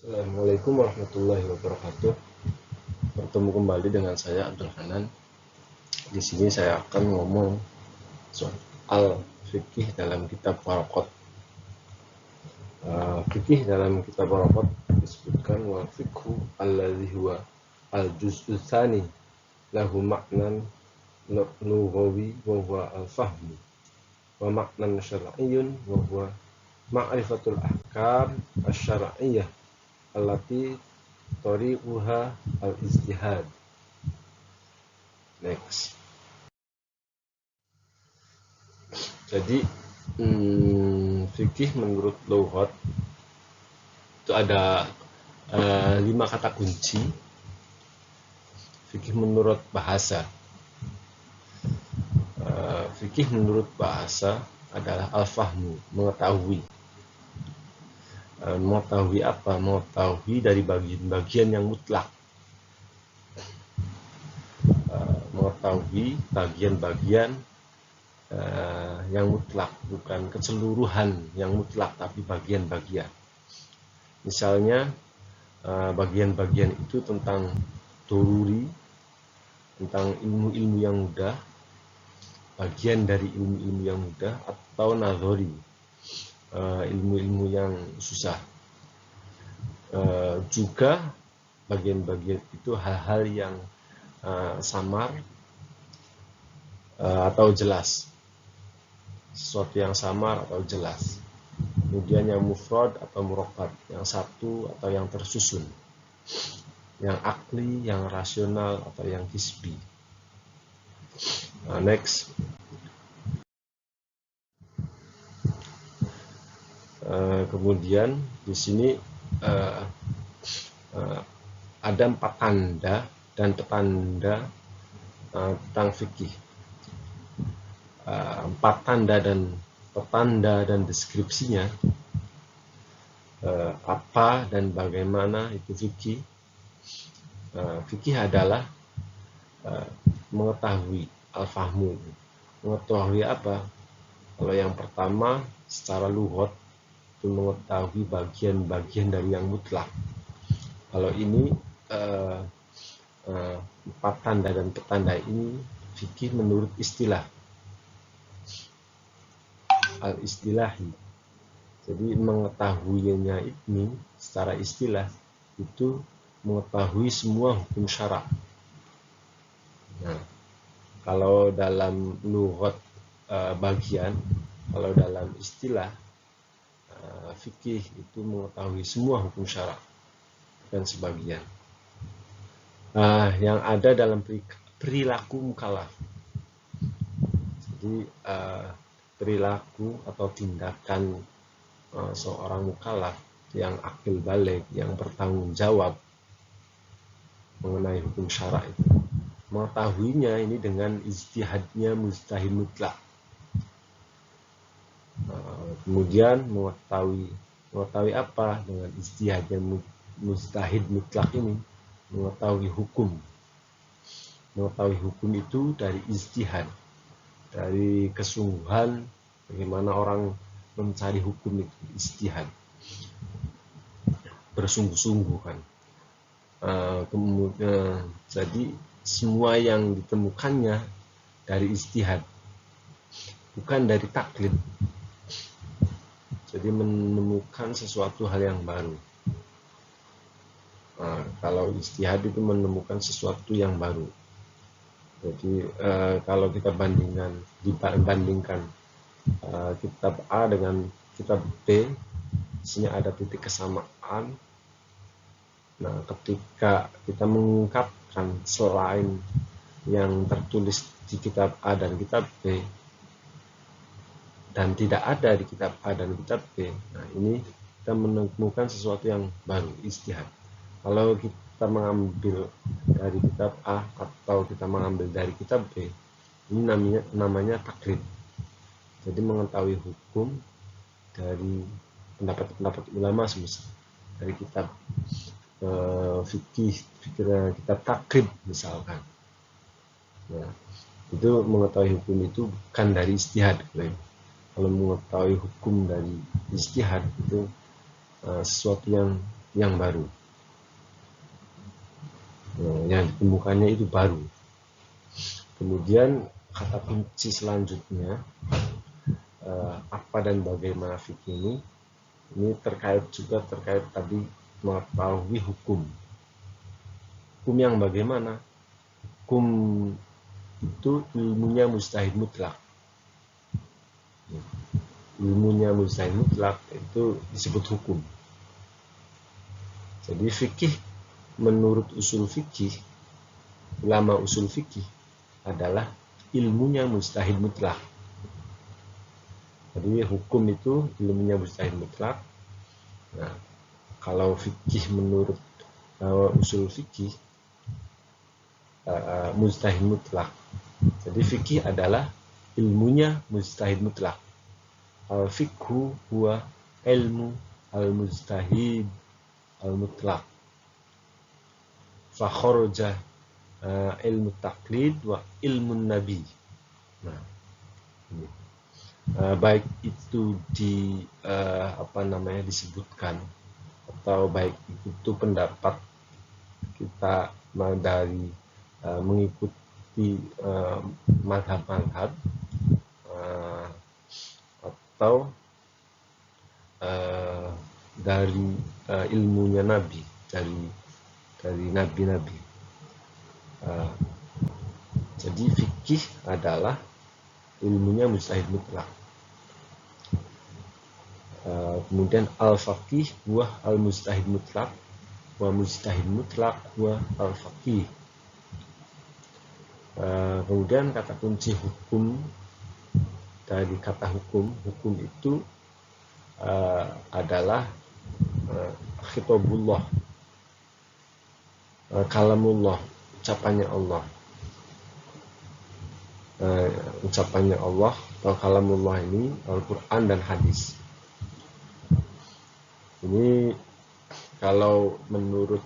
Assalamualaikum warahmatullahi wabarakatuh. Bertemu kembali dengan saya Abdul Hanan. Di sini saya akan ngomong soal fikih dalam kitab Waraqat. Fikih dalam kitab Waraqat disebutkan wa fikhu alladzi huwa al-juz'u tsani lahu ma'nan lughawi wa huwa al-fahmu wa ma'nan syar'iyyun wa huwa ma'rifatul ahkam asy-syar'iyyah allati tariquha al-ijtihad. Next. Jadi fikih menurut lughat itu ada 5 kata kunci. Fikih menurut bahasa. Fikih menurut bahasa adalah al-fahmu, mengetahui. Mengetahui apa? Mengetahui dari bagian-bagian yang mutlak. Mengetahui bagian-bagian yang mutlak, bukan keseluruhan yang mutlak, tapi bagian-bagian. Misalnya bagian-bagian itu tentang doruri, tentang ilmu-ilmu yang mudah, bagian dari ilmu-ilmu yang mudah, atau nazari, ilmu-ilmu yang susah. Juga bagian-bagian itu hal-hal yang samar atau jelas, sesuatu yang samar atau jelas. Kemudian yang mufrad atau murakkab, yang satu atau yang tersusun, yang akli, yang rasional, atau yang hisbi. Next. Kemudian di sini ada 4 tanda dan petanda tentang fikih. 4 tanda dan petanda dan deskripsinya, apa dan bagaimana itu fikih. Fikih adalah mengetahui, al-fahmu. Mengetahui apa? Kalau yang pertama secara lughat itu mengetahui bagian-bagian dari yang mutlak. Kalau ini 4 tanda dan petanda ini fikih menurut istilah al-istilahi. Jadi mengetahuinya ini secara istilah itu mengetahui semua hukum syarak. Nah, kalau dalam lughat bagian, kalau dalam istilah fikih itu mengetahui semua hukum syarak dan sebagian. Yang ada dalam perilaku mukallaf. Jadi perilaku atau tindakan seorang mukallaf yang akil balik, yang bertanggung jawab mengenai hukum syarak itu, mengetahuinya ini dengan ijtihadnya mujtahid mutlak. Kemudian mengetahui apa dengan ijtihadnya mujtahid mutlak ini? Mengetahui hukum. Mengetahui hukum itu dari ijtihad, dari kesungguhan bagaimana orang mencari hukum itu, ijtihad, bersungguh-sungguh kan. Kemudian jadi semua yang ditemukannya dari ijtihad, bukan dari taklid. Jadi menemukan sesuatu hal yang baru. Kalau ijtihad itu menemukan sesuatu yang baru. Jadi kalau kita dibandingkan kitab A dengan kitab B, di sini ada titik kesamaan. Nah, ketika kita mengungkapkan selain yang tertulis di kitab A dan kitab B, dan tidak ada di kitab A dan kitab B, nah ini kita menemukan sesuatu yang baru, ijtihad. Kalau kita mengambil dari kitab A atau kita mengambil dari kitab B, ini namanya taklid. Jadi mengetahui hukum dari pendapat-pendapat ulama semisal dari kitab fikih, kitab takrib misalkan. Nah, itu mengetahui hukum itu bukan dari ijtihad. Kalau mengetahui hukum dari ijtihad itu sesuatu yang yang baru. Yang ditemukannya itu baru. Kemudian kata kunci selanjutnya, apa dan bagaimana fikih ini terkait tadi mengetahui hukum. Hukum yang bagaimana? Hukum itu ilmunya mustahil mutlak. Ilmunya mustahil mutlak itu disebut hukum. Jadi fikih menurut usul fikih, ulama usul fikih adalah ilmunya mustahil mutlak. Jadi hukum itu ilmunya mustahil mutlak. Nah, kalau fikih menurut usul fikih mustahil mutlak. Jadi fikih adalah ilmunya mustahil mutlak. Al-fiqhu huwa ilmu al-mustahil al-mutlak. Fa kharaja ilmu taklid wa ilmu nabi. Nah, ini. Baik itu disebutkan atau baik itu pendapat kita dari mengikuti madhab-madhab atau dari ilmunya Nabi, dari nabi-nabi. Jadi fikih adalah ilmunya mustahil mutlak. Kemudian al-faqih huwa al-mustahil mutlak wa mustahil mutlak huwa al-faqih. Kemudian kata kunci hukum, dari kata hukum itu adalah khitabullah, kalamullah, ucapannya Allah. Ucapannya Allah atau kalamullah ini Al-Quran dan hadis. Ini kalau menurut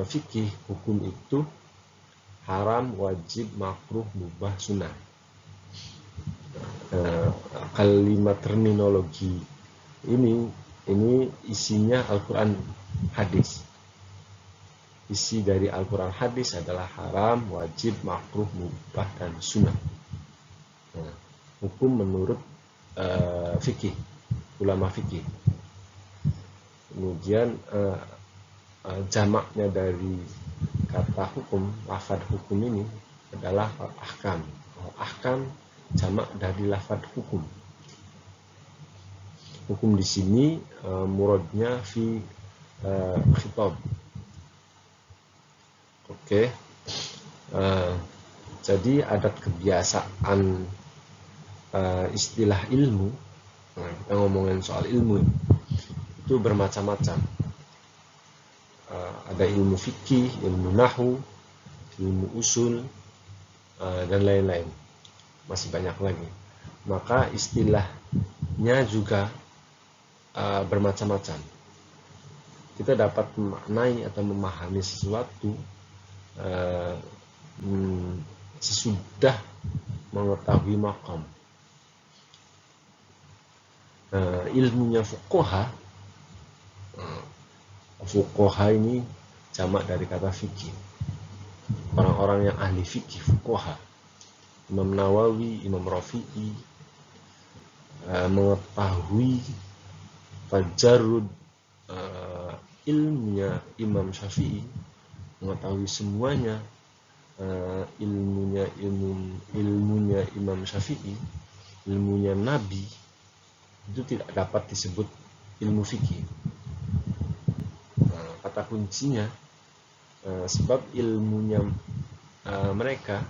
fikih, hukum itu haram, wajib, makruh, mubah, sunnah. Kalimat terminologi ini isinya Al-Quran hadis. Isi dari Al-Quran hadis adalah haram, wajib, makruh, mubah, dan sunnah. Hukum menurut fikih, ulama fikih. Kemudian jamaknya dari kata hukum, lafadz hukum ini adalah ahkam. Ahkam jamak dari lafadz hukum. Hukum di sini muradnya fi khitab. Oke. Jadi adat kebiasaan istilah ilmu. Nah, kita ngomongin soal ilmu itu bermacam-macam. Ada ilmu fikih, ilmu nahwu, ilmu usul, dan lain-lain. Masih banyak lagi. Maka istilahnya juga bermacam-macam. Kita dapat memaknai atau memahami sesuatu sesudah mengetahui maqam. Ilmunya fuqaha ini jamak dari kata fikih. Orang-orang yang ahli fikih, fuqaha, Imam Nawawi, Imam Rafi'i, mengetahui tajarrud ilmunya Imam Syafi'i, mengetahui semuanya ilmunya Imam Syafi'i, ilmunya Nabi, itu tidak dapat disebut ilmu fikih. Kata kuncinya sebab ilmunya mereka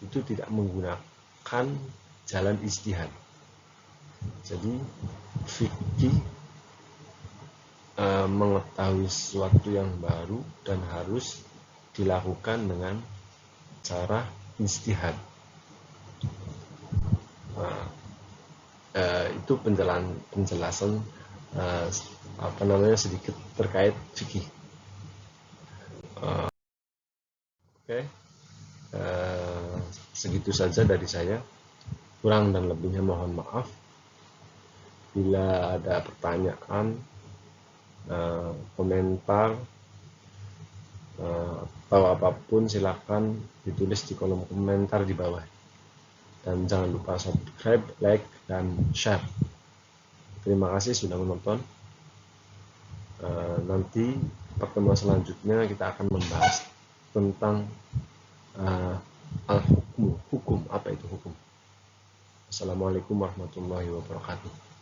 itu tidak menggunakan jalan ijtihad. Jadi fikih mengetahui sesuatu yang baru dan harus dilakukan dengan cara ijtihad. Itu penjelasan sedikit terkait fikih. Oke. Segitu saja dari saya. Kurang dan lebihnya mohon maaf. Bila ada pertanyaan komentar atau apapun silakan ditulis di kolom komentar di bawah, dan jangan lupa subscribe, like, dan share. Terima kasih sudah menonton. Nanti pertemuan selanjutnya kita akan membahas tentang al-hukmu, hukum. Apa itu hukum? Assalamualaikum warahmatullahi wabarakatuh.